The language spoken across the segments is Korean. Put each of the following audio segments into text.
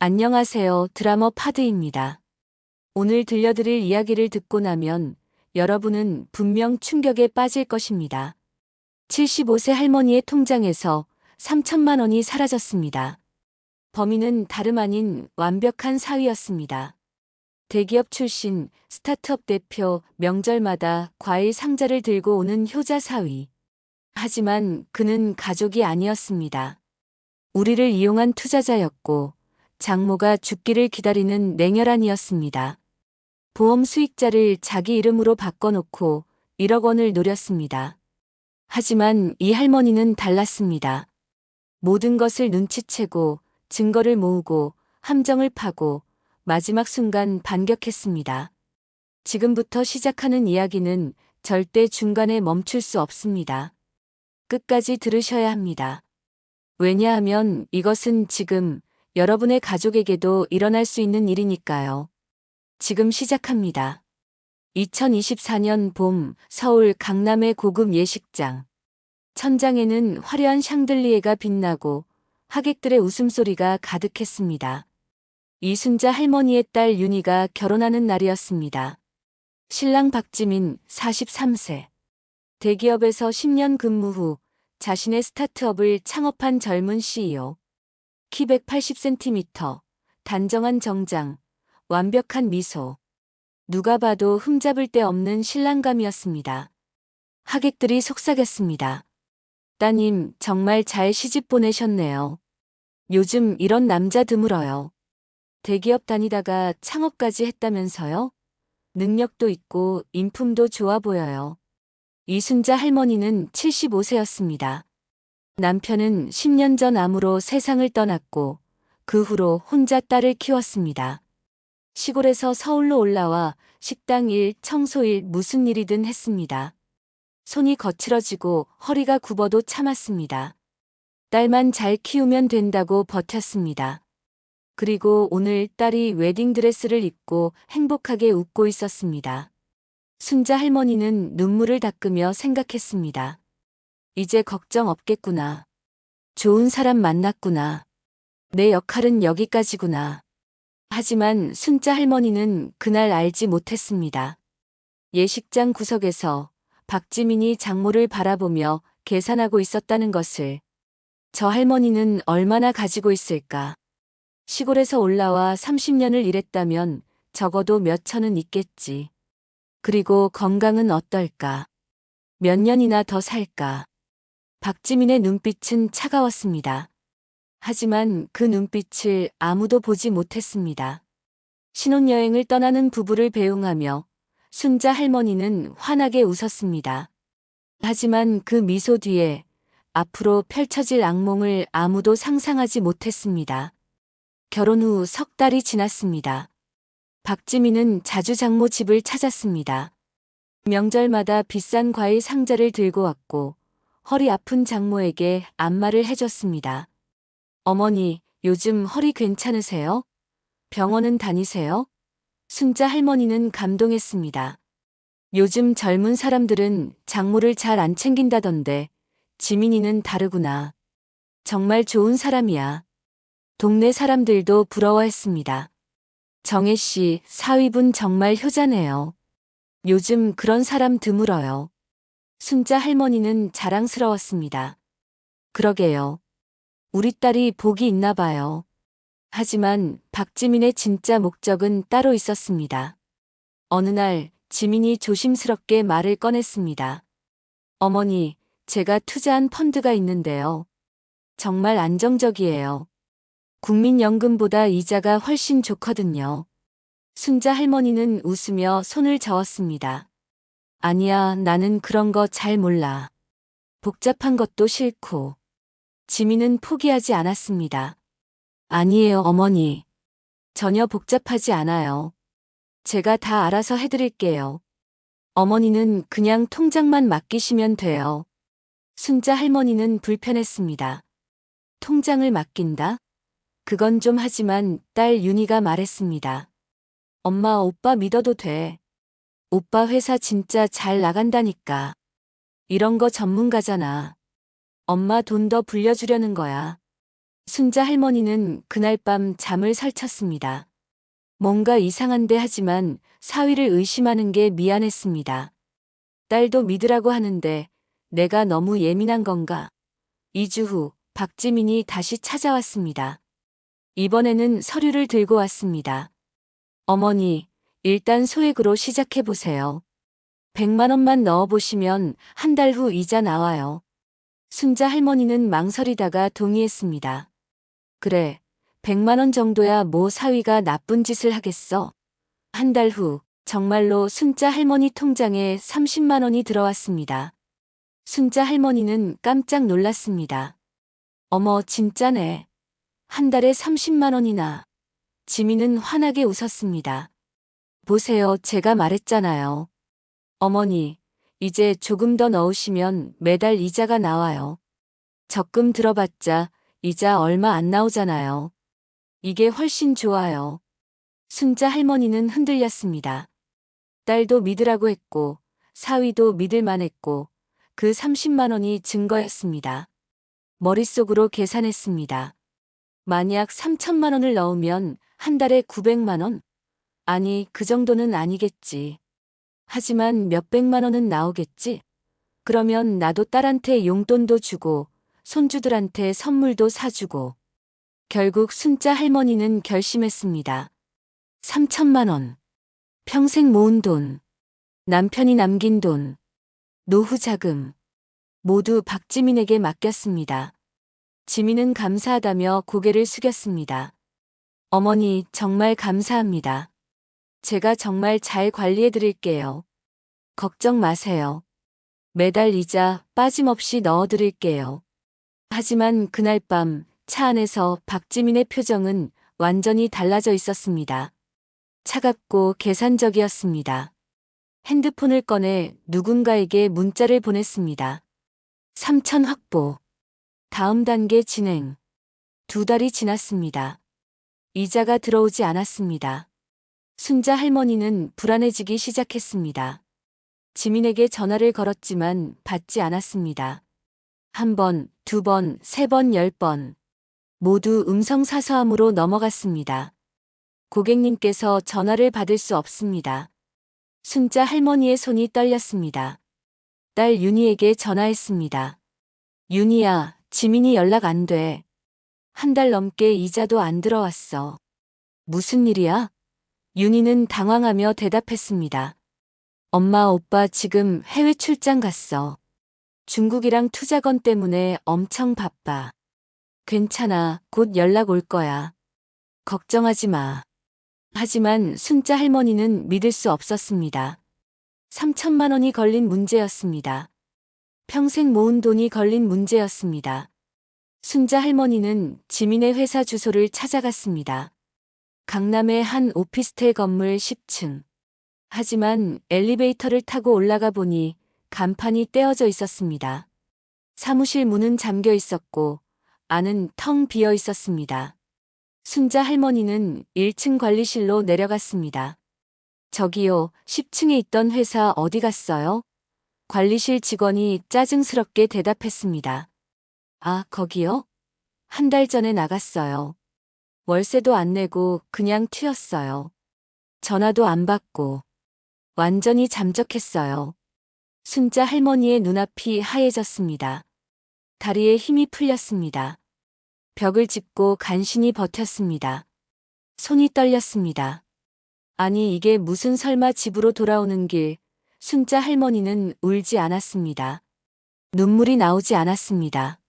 안녕하세요. 드라머 파드입니다. 오늘 들려드릴 이야기를 듣고 나면 여러분은 분명 충격에 빠질 것입니다. 75세 할머니의 통장에서 3천만 원이 사라졌습니다. 범인은 다름 아닌 완벽한 사위였습니다. 대기업 출신, 스타트업 대표, 명절마다 과일 상자를 들고 오는 효자 사위. 하지만 그는 가족이 아니었습니다. 우리를 이용한 투자자였고 장모가 죽기를 기다리는 냉혈한이었습니다. 보험 수익자를 자기 이름으로 바꿔놓고 1억 원을 노렸습니다. 하지만 이 할머니는 달랐습니다. 모든 것을 눈치채고 증거를 모으고 함정을 파고 마지막 순간 반격했습니다. 지금부터 시작하는 이야기는 절대 중간에 멈출 수 없습니다. 끝까지 들으셔야 합니다. 왜냐하면 이것은 지금 여러분의 가족에게도 일어날 수 있는 일이니까요. 지금 시작합니다. 2024년 봄 서울 강남의 고급 예식장. 천장에는 화려한 샹들리에가 빛나고 하객들의 웃음소리가 가득했습니다. 이순자 할머니의 딸 윤희가 결혼하는 날이었습니다. 신랑 박지민 43세. 대기업에서 10년 근무 후 자신의 스타트업을 창업한 젊은 CEO. 키 180cm, 단정한 정장, 완벽한 미소. 누가 봐도 흠잡을 데 없는 신랑감이었습니다. 하객들이 속삭였습니다. 따님, 정말 잘 시집 보내셨네요. 요즘 이런 남자 드물어요. 대기업 다니다가 창업까지 했다면서요? 능력도 있고 인품도 좋아 보여요. 이순자 할머니는 75세였습니다. 남편은 10년 전 암으로 세상을 떠났고 그 후로 혼자 딸을 키웠습니다. 시골에서 서울로 올라와 식당 일, 청소 일, 무슨 일이든 했습니다. 손이 거칠어지고 허리가 굽어도 참았습니다. 딸만 잘 키우면 된다고 버텼습니다. 그리고 오늘 딸이 웨딩드레스를 입고 행복하게 웃고 있었습니다. 순자 할머니는 눈물을 닦으며 생각했습니다. 이제 걱정 없겠구나. 좋은 사람 만났구나. 내 역할은 여기까지구나. 하지만 순자 할머니는 그날 알지 못했습니다. 예식장 구석에서 박지민이 장모를 바라보며 계산하고 있었다는 것을. 저 할머니는 얼마나 가지고 있을까. 시골에서 올라와 30년을 일했다면 적어도 몇 천은 있겠지. 그리고 건강은 어떨까. 몇 년이나 더 살까. 박지민의 눈빛은 차가웠습니다. 하지만 그 눈빛을 아무도 보지 못했습니다. 신혼여행을 떠나는 부부를 배웅하며 순자 할머니는 환하게 웃었습니다. 하지만 그 미소 뒤에 앞으로 펼쳐질 악몽을 아무도 상상하지 못했습니다. 결혼 후 석 달이 지났습니다. 박지민은 자주 장모 집을 찾았습니다. 명절마다 비싼 과일 상자를 들고 왔고 허리 아픈 장모에게 안마를 해줬습니다. 어머니, 요즘 허리 괜찮으세요? 병원은 다니세요? 순자 할머니는 감동했습니다. 요즘 젊은 사람들은 장모를 잘 안 챙긴다던데 지민이는 다르구나. 정말 좋은 사람이야. 동네 사람들도 부러워했습니다. 정혜 씨, 사위분 정말 효자네요. 요즘 그런 사람 드물어요. 순자 할머니는 자랑스러웠습니다. 그러게요. 우리 딸이 복이 있나 봐요. 하지만 박지민의 진짜 목적은 따로 있었습니다. 어느 날 지민이 조심스럽게 말을 꺼냈습니다. 어머니, 제가 투자한 펀드가 있는데요. 정말 안정적이에요. 국민연금보다 이자가 훨씬 좋거든요. 순자 할머니는 웃으며 손을 저었습니다. 아니야, 나는 그런 거 잘 몰라. 복잡한 것도 싫고. 지민은 포기하지 않았습니다. 아니에요, 어머니. 전혀 복잡하지 않아요. 제가 다 알아서 해드릴게요. 어머니는 그냥 통장만 맡기시면 돼요. 순자 할머니는 불편했습니다. 통장을 맡긴다? 그건 좀 하지만 딸 윤희가 말했습니다. 엄마, 오빠 믿어도 돼. 오빠 회사 진짜 잘 나간다니까. 이런 거 전문가잖아. 엄마 돈 더 불려주려는 거야. 순자 할머니는 그날 밤 잠을 설쳤습니다. 뭔가 이상한데 하지만 사위를 의심하는 게 미안했습니다. 딸도 믿으라고 하는데 내가 너무 예민한 건가? 2주 후 박지민이 다시 찾아왔습니다. 이번에는 서류를 들고 왔습니다. 어머니, 일단 소액으로 시작해보세요. 100만 원만 넣어보시면 한 달 후 이자 나와요. 순자 할머니는 망설이다가 동의했습니다. 그래, 100만 원 정도야 뭐 사위가 나쁜 짓을 하겠어. 한 달 후, 정말로 순자 할머니 통장에 30만 원이 들어왔습니다. 순자 할머니는 깜짝 놀랐습니다. 어머, 진짜네. 한 달에 30만 원이나. 지민은 환하게 웃었습니다. 보세요, 제가 말했잖아요. 어머니, 이제 조금 더 넣으시면 매달 이자가 나와요. 적금 들어봤자 이자 얼마 안 나오잖아요. 이게 훨씬 좋아요. 순자 할머니는 흔들렸습니다. 딸도 믿으라고 했고, 사위도 믿을만 했고, 그 30만 원이 증거였습니다. 머릿속으로 계산했습니다. 만약 3천만 원을 넣으면 한 달에 900만 원? 아니, 그 정도는 아니겠지. 하지만 몇백만 원은 나오겠지? 그러면 나도 딸한테 용돈도 주고, 손주들한테 선물도 사주고. 결국 순자 할머니는 결심했습니다. 3천만 원. 평생 모은 돈. 남편이 남긴 돈. 노후 자금. 모두 박지민에게 맡겼습니다. 지민은 감사하다며 고개를 숙였습니다. 어머니, 정말 감사합니다. 제가 정말 잘 관리해 드릴게요. 걱정 마세요. 매달 이자 빠짐없이 넣어 드릴게요. 하지만 그날 밤 차 안에서 박지민의 표정은 완전히 달라져 있었습니다. 차갑고 계산적이었습니다. 핸드폰을 꺼내 누군가에게 문자를 보냈습니다. 3천 확보. 다음 단계 진행. 2달이 지났습니다. 이자가 들어오지 않았습니다. 순자 할머니는 불안해지기 시작했습니다. 지민에게 전화를 걸었지만 받지 않았습니다. 1번, 2번, 3번, 10번. 모두 음성사서함으로 넘어갔습니다. 고객님께서 전화를 받을 수 없습니다. 순자 할머니의 손이 떨렸습니다. 딸 윤희에게 전화했습니다. 윤희야, 지민이 연락 안 돼. 한 달 넘게 이자도 안 들어왔어. 무슨 일이야? 윤희는 당황하며 대답했습니다. 엄마, 오빠 지금 해외 출장 갔어. 중국이랑 투자건 때문에 엄청 바빠. 괜찮아, 곧 연락 올 거야. 걱정하지 마. 하지만 순자 할머니는 믿을 수 없었습니다. 3천만 원이 걸린 문제였습니다. 평생 모은 돈이 걸린 문제였습니다. 순자 할머니는 지민의 회사 주소를 찾아갔습니다. 강남의 한 오피스텔 건물 10층. 하지만 엘리베이터를 타고 올라가 보니 간판이 떼어져 있었습니다. 사무실 문은 잠겨 있었고 안은 텅 비어 있었습니다. 순자 할머니는 1층 관리실로 내려갔습니다. 저기요, 10층에 있던 회사 어디 갔어요? 관리실 직원이 짜증스럽게 대답했습니다. 아, 거기요? 한 달 전에 나갔어요. 월세도 안 내고 그냥 튀었어요. 전화도 안 받고. 완전히 잠적했어요. 순자 할머니의 눈앞이 하얘졌습니다. 다리에 힘이 풀렸습니다. 벽을 짚고 간신히 버텼습니다. 손이 떨렸습니다. 아니, 이게 무슨 설마 집으로 돌아오는 길. 순자 할머니는 울지 않았습니다. 눈물이 나오지 않았습니다.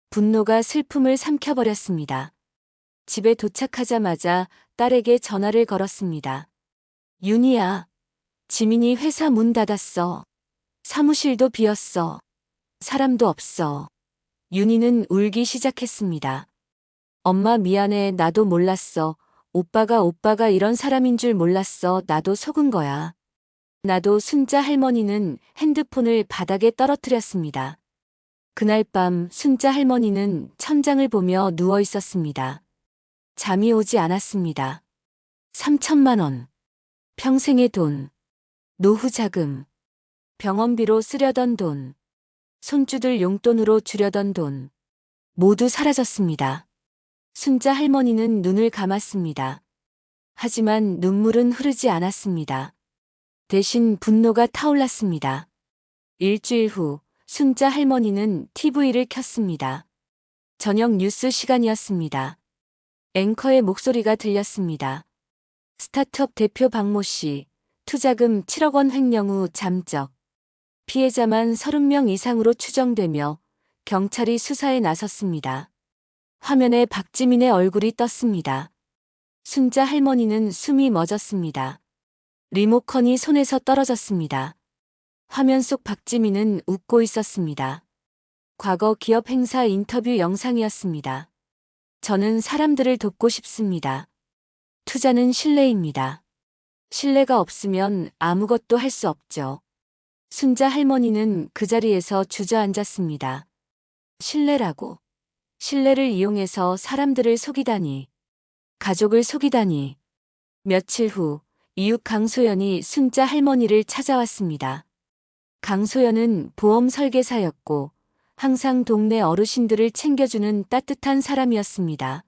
분노가 슬픔을 삼켜버렸습니다. 집에 도착하자마자 딸에게 전화를 걸었습니다. 윤희야, 지민이 회사 문 닫았어. 사무실도 비었어. 사람도 없어. 윤희는 울기 시작했습니다. 엄마 미안해, 나도 몰랐어. 오빠가 이런 사람인 줄 몰랐어. 나도 속은 거야. 나도. 순자 할머니는 핸드폰을 바닥에 떨어뜨렸습니다. 그날 밤 순자 할머니는 천장을 보며 누워 있었습니다. 잠이 오지 않았습니다. 3천만 원. 평생의 돈. 노후 자금. 병원비로 쓰려던 돈. 손주들 용돈으로 주려던 돈. 모두 사라졌습니다. 순자 할머니는 눈을 감았습니다. 하지만 눈물은 흐르지 않았습니다. 대신 분노가 타올랐습니다. 일주일 후 순자 할머니는 TV를 켰습니다. 저녁 뉴스 시간이었습니다. 앵커의 목소리가 들렸습니다. 스타트업 대표 박모 씨, 투자금 7억 원 횡령 후 잠적. 피해자만 30명 이상으로 추정되며 경찰이 수사에 나섰습니다. 화면에 박지민의 얼굴이 떴습니다. 순자 할머니는 숨이 멎었습니다. 리모컨이 손에서 떨어졌습니다. 화면 속 박지민은 웃고 있었습니다. 과거 기업 행사 인터뷰 영상이었습니다. 저는 사람들을 돕고 싶습니다. 투자는 신뢰입니다. 신뢰가 없으면 아무것도 할 수 없죠. 순자 할머니는 그 자리에서 주저앉았습니다. 신뢰라고. 신뢰를 이용해서 사람들을 속이다니. 가족을 속이다니. 며칠 후 이웃 강소연이 순자 할머니를 찾아왔습니다. 강소연은 보험 설계사였고 항상 동네 어르신들을 챙겨주는 따뜻한 사람이었습니다.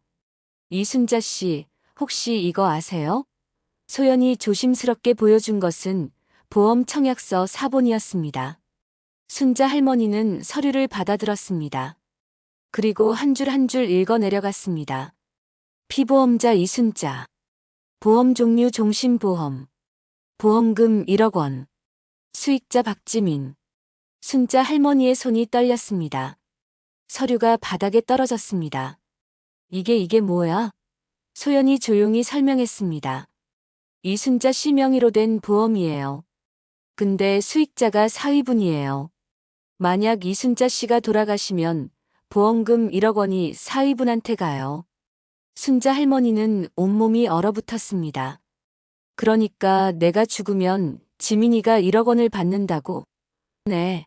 이순자 씨, 혹시 이거 아세요? 소연이 조심스럽게 보여준 것은 보험 청약서 사본이었습니다. 순자 할머니는 서류를 받아들었습니다. 그리고 한 줄 한 줄 읽어 내려갔습니다. 피보험자 이순자. 보험 종류 종신보험. 보험금 1억 원. 수익자 박지민. 순자 할머니의 손이 떨렸습니다. 서류가 바닥에 떨어졌습니다. 이게 뭐야? 소연이 조용히 설명했습니다. 이순자 씨 명의로 된 보험이에요. 근데 수익자가 사위분이에요. 만약 이순자 씨가 돌아가시면 보험금 1억 원이 사위분한테 가요. 순자 할머니는 온몸이 얼어붙었습니다. 그러니까 내가 죽으면 지민이가 1억 원을 받는다고? 네.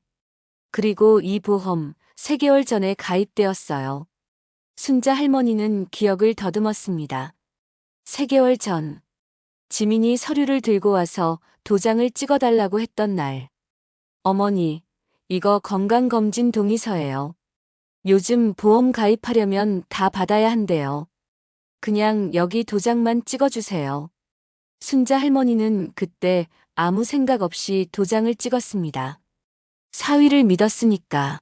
그리고 이 보험 3개월 전에 가입되었어요. 순자 할머니는 기억을 더듬었습니다. 3개월 전. 지민이 서류를 들고 와서 도장을 찍어달라고 했던 날. 어머니, 이거 건강검진 동의서예요. 요즘 보험 가입하려면 다 받아야 한대요. 그냥 여기 도장만 찍어주세요. 순자 할머니는 그때 아무 생각 없이 도장을 찍었습니다. 사위를 믿었으니까.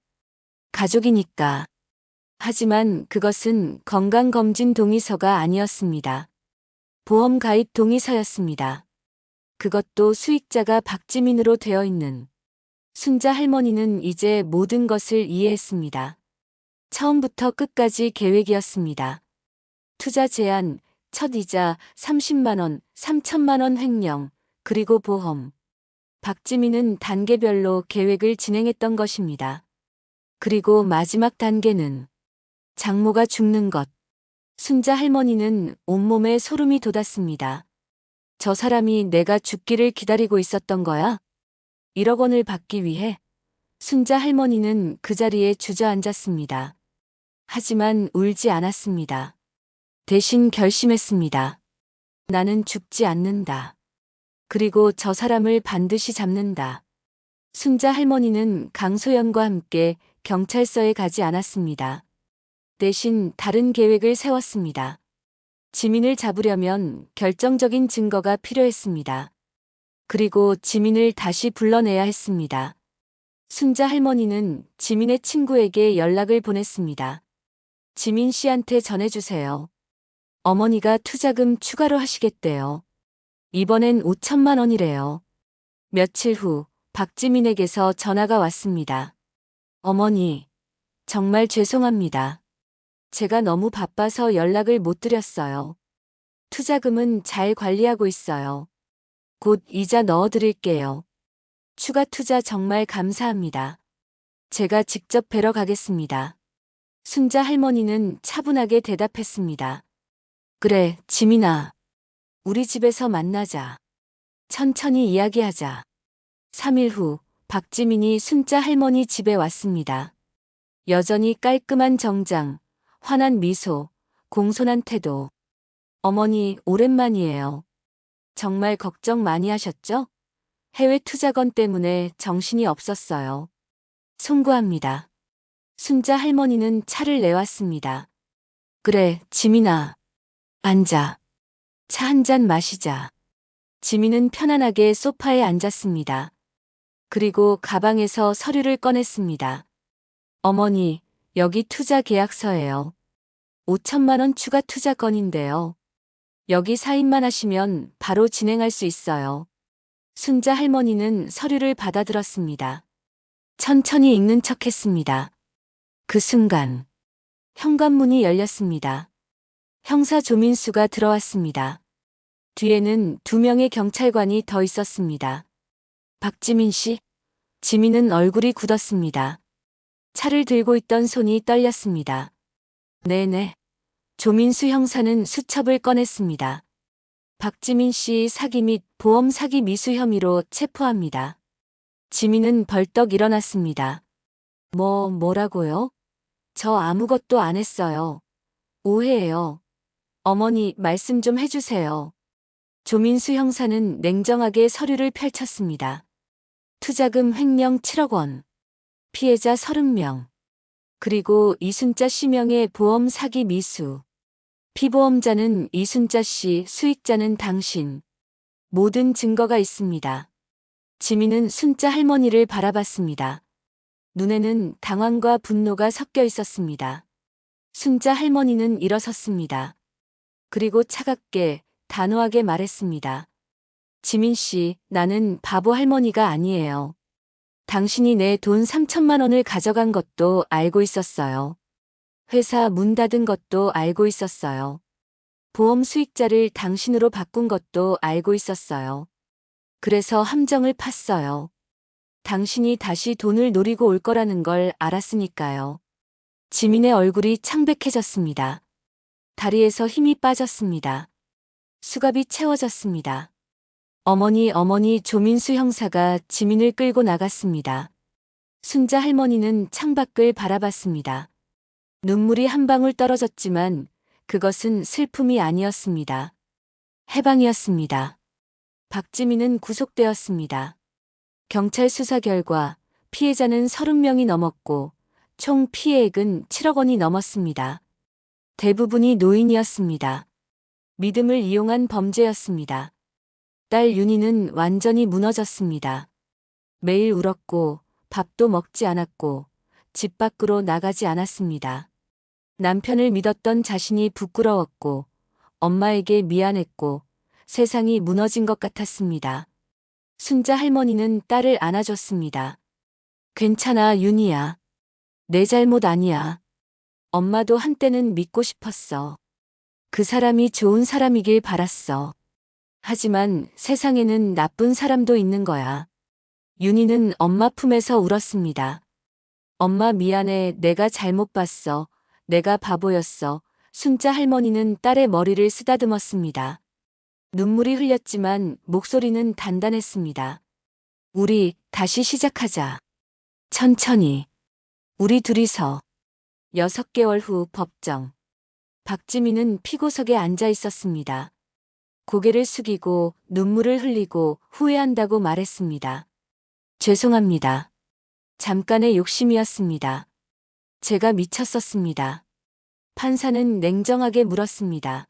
가족이니까. 하지만 그것은 건강검진 동의서가 아니었습니다. 보험 가입 동의서였습니다. 그것도 수익자가 박지민으로 되어 있는. 순자 할머니는 이제 모든 것을 이해했습니다. 처음부터 끝까지 계획이었습니다. 투자 제한, 첫 이자 30만 원, 3천만 원 횡령, 그리고 보험. 박지민은 단계별로 계획을 진행했던 것입니다. 그리고 마지막 단계는 장모가 죽는 것. 순자 할머니는 온몸에 소름이 돋았습니다. 저 사람이 내가 죽기를 기다리고 있었던 거야? 1억 원을 받기 위해? 순자 할머니는 그 자리에 주저앉았습니다. 하지만 울지 않았습니다. 대신 결심했습니다. 나는 죽지 않는다. 그리고 저 사람을 반드시 잡는다. 순자 할머니는 강소연과 함께 경찰서에 가지 않았습니다. 대신 다른 계획을 세웠습니다. 지민을 잡으려면 결정적인 증거가 필요했습니다. 그리고 지민을 다시 불러내야 했습니다. 순자 할머니는 지민의 친구에게 연락을 보냈습니다. 지민 씨한테 전해주세요. 어머니가 투자금 추가로 하시겠대요. 이번엔 5천만 원이래요. 며칠 후 박지민에게서 전화가 왔습니다. 어머니, 정말 죄송합니다. 제가 너무 바빠서 연락을 못 드렸어요. 투자금은 잘 관리하고 있어요. 곧 이자 넣어드릴게요. 추가 투자 정말 감사합니다. 제가 직접 뵈러 가겠습니다. 순자 할머니는 차분하게 대답했습니다. 그래, 지민아. 우리 집에서 만나자. 천천히 이야기하자. 3일 후 박지민이 순자 할머니 집에 왔습니다. 여전히 깔끔한 정장, 환한 미소, 공손한 태도. 어머니, 오랜만이에요. 정말 걱정 많이 하셨죠? 해외 투자건 때문에 정신이 없었어요. 송구합니다. 순자 할머니는 차를 내왔습니다. 그래, 지민아. 앉아. 차 한 잔 마시자. 지민은 편안하게 소파에 앉았습니다. 그리고 가방에서 서류를 꺼냈습니다. 어머니, 여기 투자 계약서예요. 5천만 원 추가 투자 건인데요. 여기 사인만 하시면 바로 진행할 수 있어요. 순자 할머니는 서류를 받아들었습니다. 천천히 읽는 척 했습니다. 그 순간 현관문이 열렸습니다. 형사 조민수가 들어왔습니다. 뒤에는 2명의 경찰관이 더 있었습니다. 박지민 씨? 지민은 얼굴이 굳었습니다. 차를 들고 있던 손이 떨렸습니다. 네네. 조민수 형사는 수첩을 꺼냈습니다. 박지민 씨 사기 및 보험 사기 미수 혐의로 체포합니다. 지민은 벌떡 일어났습니다. 뭐라고요? 저 아무것도 안 했어요. 오해예요. 어머니, 말씀 좀 해주세요. 조민수 형사는 냉정하게 서류를 펼쳤습니다. 투자금 횡령 7억 원. 피해자 30명. 그리고 이순자 씨 명의 보험 사기 미수. 피보험자는 이순자 씨, 수익자는 당신. 모든 증거가 있습니다. 지민은 순자 할머니를 바라봤습니다. 눈에는 당황과 분노가 섞여 있었습니다. 순자 할머니는 일어섰습니다. 그리고 차갑게, 단호하게 말했습니다. 지민 씨, 나는 바보 할머니가 아니에요. 당신이 내 돈 3천만 원을 가져간 것도 알고 있었어요. 회사 문 닫은 것도 알고 있었어요. 보험 수익자를 당신으로 바꾼 것도 알고 있었어요. 그래서 함정을 팠어요. 당신이 다시 돈을 노리고 올 거라는 걸 알았으니까요. 지민의 얼굴이 창백해졌습니다. 다리에서 힘이 빠졌습니다. 수갑이 채워졌습니다. 어머니 조민수 형사가 지민을 끌고 나갔습니다. 순자 할머니는 창밖을 바라봤습니다. 눈물이 한 방울 떨어졌지만 그것은 슬픔이 아니었습니다. 해방이었습니다. 박지민은 구속되었습니다. 경찰 수사 결과 피해자는 30명이 넘었고 총 피해액은 7억 원이 넘었습니다. 대부분이 노인이었습니다. 믿음을 이용한 범죄였습니다. 딸 윤희는 완전히 무너졌습니다. 매일 울었고 밥도 먹지 않았고 집 밖으로 나가지 않았습니다. 남편을 믿었던 자신이 부끄러웠고 엄마에게 미안했고 세상이 무너진 것 같았습니다. 순자 할머니는 딸을 안아줬습니다. 괜찮아, 윤희야. 내 잘못 아니야. 엄마도 한때는 믿고 싶었어. 그 사람이 좋은 사람이길 바랐어. 하지만 세상에는 나쁜 사람도 있는 거야. 윤희는 엄마 품에서 울었습니다. 엄마 미안해, 내가 잘못 봤어. 내가 바보였어. 순자 할머니는 딸의 머리를 쓰다듬었습니다. 눈물이 흘렸지만 목소리는 단단했습니다. 우리 다시 시작하자. 천천히. 우리 둘이서. 6개월 후 법정. 박지민은 피고석에 앉아 있었습니다. 고개를 숙이고 눈물을 흘리고 후회한다고 말했습니다. 죄송합니다. 잠깐의 욕심이었습니다. 제가 미쳤었습니다. 판사는 냉정하게 물었습니다.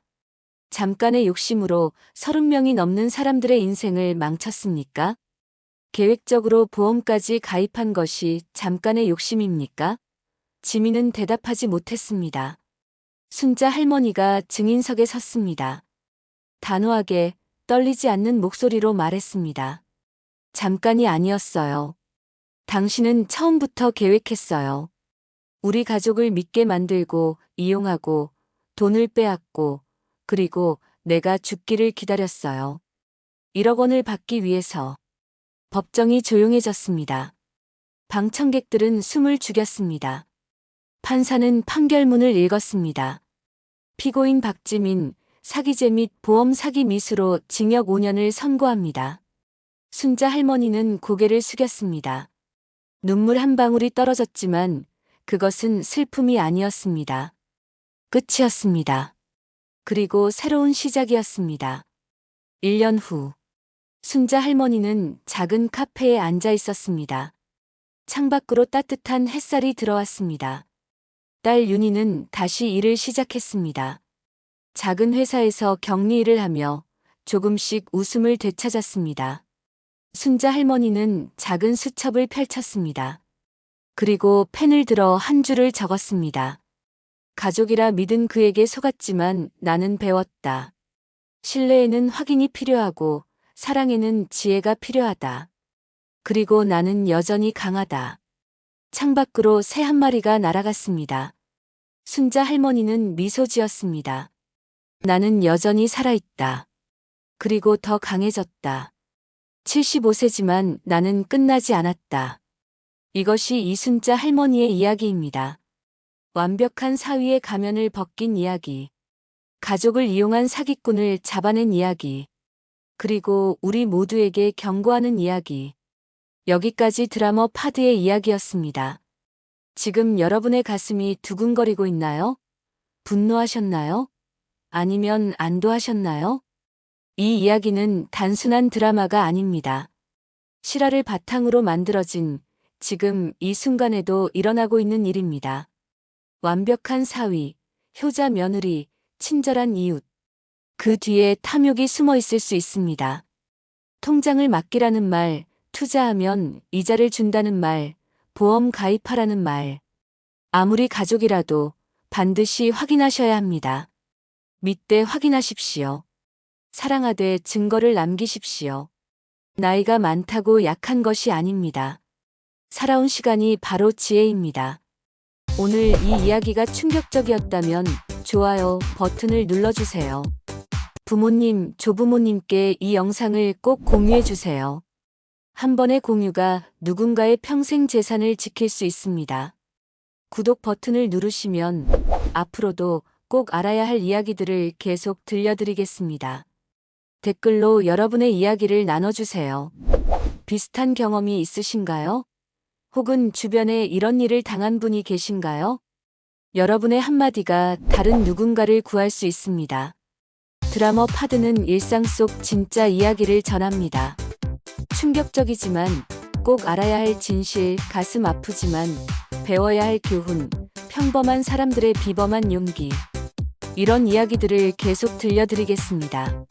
잠깐의 욕심으로 30명이 넘는 사람들의 인생을 망쳤습니까? 계획적으로 보험까지 가입한 것이 잠깐의 욕심입니까? 지민은 대답하지 못했습니다. 순자 할머니가 증인석에 섰습니다. 단호하게 떨리지 않는 목소리로 말했습니다. 잠깐이 아니었어요. 당신은 처음부터 계획했어요. 우리 가족을 믿게 만들고 이용하고 돈을 빼앗고 그리고 내가 죽기를 기다렸어요. 1억 원을 받기 위해서. 법정이 조용해졌습니다. 방청객들은 숨을 죽였습니다. 판사는 판결문을 읽었습니다. 피고인 박지민, 사기죄 및 보험 사기 미수로 징역 5년을 선고합니다. 순자 할머니는 고개를 숙였습니다. 눈물 한 방울이 떨어졌지만 그것은 슬픔이 아니었습니다. 끝이었습니다. 그리고 새로운 시작이었습니다. 1년 후, 순자 할머니는 작은 카페에 앉아 있었습니다. 창밖으로 따뜻한 햇살이 들어왔습니다. 딸 윤희는 다시 일을 시작했습니다. 작은 회사에서 격리 일을 하며 조금씩 웃음을 되찾았습니다. 순자 할머니는 작은 수첩을 펼쳤습니다. 그리고 펜을 들어 한 줄을 적었습니다. 가족이라 믿은 그에게 속았지만 나는 배웠다. 신뢰에는 확인이 필요하고 사랑에는 지혜가 필요하다. 그리고 나는 여전히 강하다. 창밖으로 새 한 마리가 날아갔습니다. 순자 할머니는 미소 지었습니다. 나는 여전히 살아있다. 그리고 더 강해졌다. 75세지만 나는 끝나지 않았다. 이것이 이순자 할머니의 이야기입니다. 완벽한 사위의 가면을 벗긴 이야기. 가족을 이용한 사기꾼을 잡아낸 이야기. 그리고 우리 모두에게 경고하는 이야기. 여기까지 드라마 파드의 이야기였습니다. 지금 여러분의 가슴이 두근거리고 있나요? 분노하셨나요? 아니면 안도하셨나요? 이 이야기는 단순한 드라마가 아닙니다. 실화를 바탕으로 만들어진 지금 이 순간에도 일어나고 있는 일입니다. 완벽한 사위, 효자 며느리, 친절한 이웃. 그 뒤에 탐욕이 숨어 있을 수 있습니다. 통장을 맡기라는 말, 투자하면 이자를 준다는 말, 보험 가입하라는 말. 아무리 가족이라도 반드시 확인하셔야 합니다. 믿되 확인하십시오. 사랑하되 증거를 남기십시오. 나이가 많다고 약한 것이 아닙니다. 살아온 시간이 바로 지혜입니다. 오늘 이 이야기가 충격적이었다면 좋아요 버튼을 눌러주세요. 부모님, 조부모님께 이 영상을 꼭 공유해주세요. 한 번의 공유가 누군가의 평생 재산을 지킬 수 있습니다. 구독 버튼을 누르시면 앞으로도 꼭 알아야 할 이야기들을 계속 들려드리겠습니다. 댓글로 여러분의 이야기를 나눠주세요. 비슷한 경험이 있으신가요? 혹은 주변에 이런 일을 당한 분이 계신가요? 여러분의 한마디가 다른 누군가를 구할 수 있습니다. 드라마 파드는 일상 속 진짜 이야기를 전합니다. 충격적이지만 꼭 알아야 할 진실, 가슴 아프지만 배워야 할 교훈, 평범한 사람들의 비범한 용기. 이런 이야기들을 계속 들려드리겠습니다.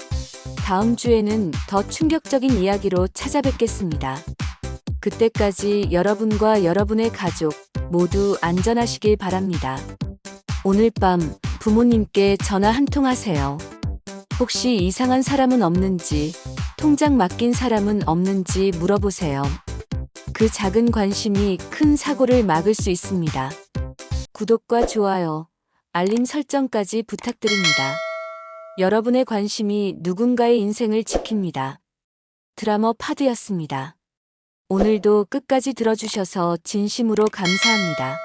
다음 주에는 더 충격적인 이야기로 찾아뵙겠습니다. 그때까지 여러분과 여러분의 가족 모두 안전하시길 바랍니다. 오늘 밤 부모님께 전화 한 통 하세요. 혹시 이상한 사람은 없는지, 통장 맡긴 사람은 없는지 물어보세요. 그 작은 관심이 큰 사고를 막을 수 있습니다. 구독과 좋아요, 알림 설정까지 부탁드립니다. 여러분의 관심이 누군가의 인생을 지킵니다. 드라마 파드였습니다. 오늘도 끝까지 들어주셔서 진심으로 감사합니다.